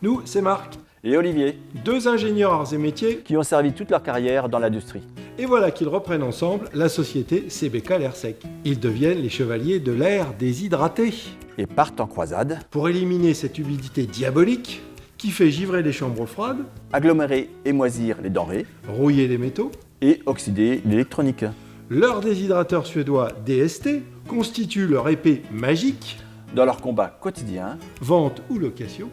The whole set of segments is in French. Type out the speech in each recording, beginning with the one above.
Nous, c'est Marc, Et Olivier, deux ingénieurs arts et métiers, qui ont servi toute leur carrière dans l'industrie. et voilà qu'ils reprennent ensemble la société CBK L'Air-Sec. Ils deviennent les chevaliers de l'air déshydraté. Et partent en croisade, Pour éliminer cette humidité diabolique qui fait givrer les chambres froides, agglomérer et moisir les denrées rouiller les métaux, et oxyder l'électronique. leur déshydrateur suédois DST constitue leur épée magique, Dans leur combat quotidien vente ou location.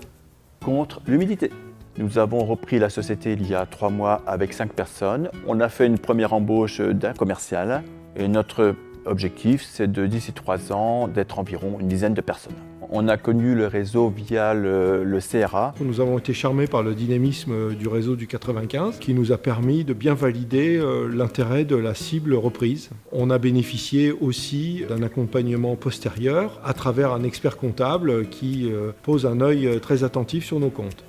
contre l'humidité. Nous avons repris la société il y a 3 mois avec 5 personnes. On a fait une première embauche d'un commercial. Et notre objectif, c'est d'ici 3 ans, d'être environ une dizaine de personnes. On a connu le réseau via le CRA. Nous avons été charmés par le dynamisme du réseau du 95 qui nous a permis de bien valider l'intérêt de la cible reprise. On a bénéficié aussi d'un accompagnement postérieur à travers un expert comptable qui pose un œil très attentif sur nos comptes.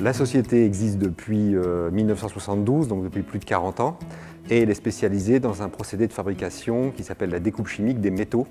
La société existe depuis 1972, donc depuis plus de 40 ans, et elle est spécialisée dans un procédé de fabrication qui s'appelle la découpe chimique des métaux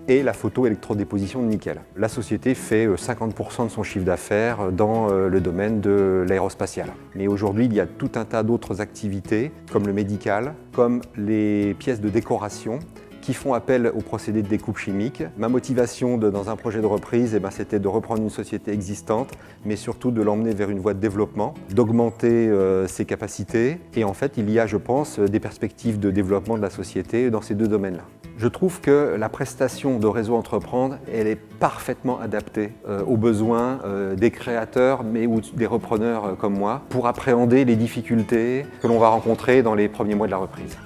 et la photoélectrodéposition de nickel. La société fait 50% de son chiffre d'affaires dans le domaine de l'aérospatial. Mais aujourd'hui, il y a tout un tas d'autres activités, comme le médical, comme les pièces de décoration, qui font appel au procédé de découpe chimique. Ma motivation dans un projet de reprise, c'était de reprendre une société existante, mais surtout de l'emmener vers une voie de développement, d'augmenter ses capacités. Et en fait, il y a, je pense, des perspectives de développement de la société dans ces deux domaines-là. Je trouve que la prestation de Réseau Entreprendre, elle est parfaitement adaptée aux besoins des créateurs, mais ou des repreneurs comme moi, pour appréhender les difficultés que l'on va rencontrer dans les premiers mois de la reprise.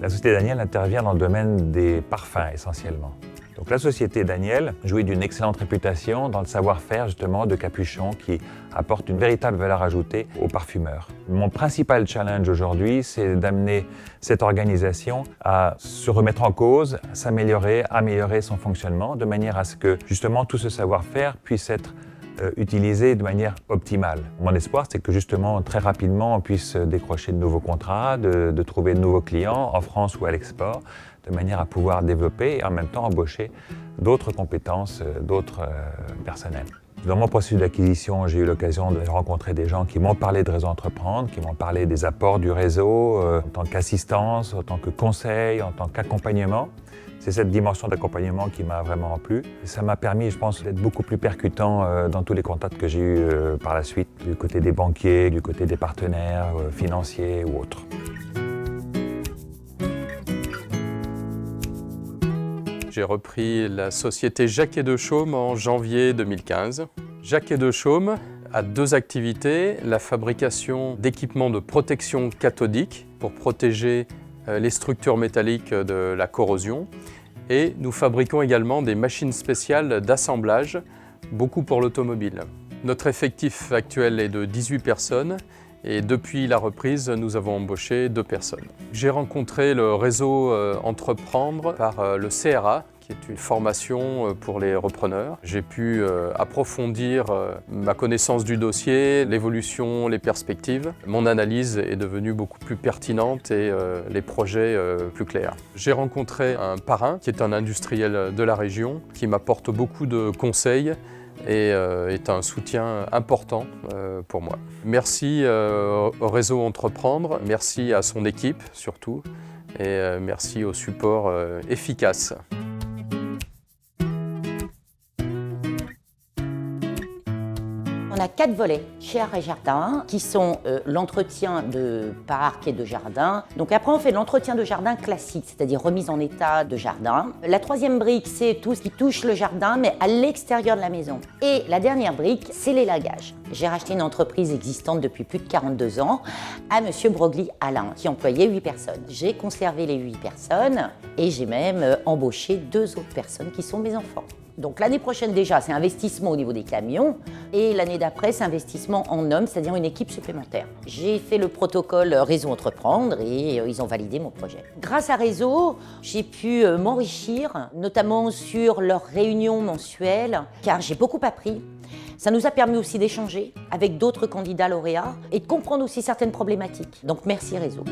La société Daniel intervient dans le domaine des parfums essentiellement. Donc la société Daniel jouit d'une excellente réputation dans le savoir-faire justement de Capuchon qui apporte une véritable valeur ajoutée aux parfumeurs. Mon principal challenge aujourd'hui, c'est d'amener cette organisation à se remettre en cause, s'améliorer, améliorer son fonctionnement de manière à ce que justement tout ce savoir-faire puisse être utilisé de manière optimale. Mon espoir, c'est que justement, très rapidement, on puisse décrocher de nouveaux contrats, de trouver de nouveaux clients en France ou à l'export, de manière à pouvoir développer et en même temps embaucher d'autres compétences, d'autres personnels. Dans mon processus d'acquisition, j'ai eu l'occasion de rencontrer des gens qui m'ont parlé de Réseau Entreprendre, qui m'ont parlé des apports du réseau en tant qu'assistance, en tant que conseil, en tant qu'accompagnement. C'est cette dimension d'accompagnement qui m'a vraiment plu. Et ça m'a permis, je pense, d'être beaucoup plus percutant dans tous les contacts que j'ai eus par la suite, du côté des banquiers, du côté des partenaires financiers ou autres. J'ai repris la société Jacquet de Chaume en janvier 2015. Jacquet de Chaume a 2 activités, la fabrication d'équipements de protection cathodique pour protéger les structures métalliques de la corrosion. Et nous fabriquons également des machines spéciales d'assemblage, beaucoup pour l'automobile. Notre effectif actuel est de 18 personnes et depuis la reprise, nous avons embauché 2 personnes. J'ai rencontré le réseau Entreprendre par le CRA, qui est une formation pour les repreneurs. J'ai pu approfondir ma connaissance du dossier, l'évolution, les perspectives. Mon analyse est devenue beaucoup plus pertinente et les projets plus clairs. J'ai rencontré un parrain qui est un industriel de la région qui m'apporte beaucoup de conseils et est un soutien important pour moi. Merci au réseau Entreprendre, merci à son équipe surtout et merci au support efficace. On a 4 volets chez Art et Jardin qui sont l'entretien de parc et de jardin. Donc après on fait l'entretien de jardin classique, c'est-à-dire remise en état de jardin. La 3e brique, c'est tout ce qui touche le jardin mais à l'extérieur de la maison. Et la dernière brique, c'est l'élagage. J'ai racheté une entreprise existante depuis plus de 42 ans à Monsieur Broglie Alain qui employait 8 personnes. J'ai conservé les 8 personnes et j'ai même embauché 2 autres personnes qui sont mes enfants. Donc l'année prochaine déjà, c'est investissement au niveau des camions et l'année d'après, c'est investissement en hommes, c'est-à-dire une équipe supplémentaire. J'ai fait le protocole Réseau Entreprendre et ils ont validé mon projet. Grâce à Réseau, j'ai pu m'enrichir, notamment sur leurs réunions mensuelles, car j'ai beaucoup appris Ça nous a permis aussi d'échanger avec d'autres candidats lauréats et de comprendre aussi certaines problématiques. Donc merci Réseau.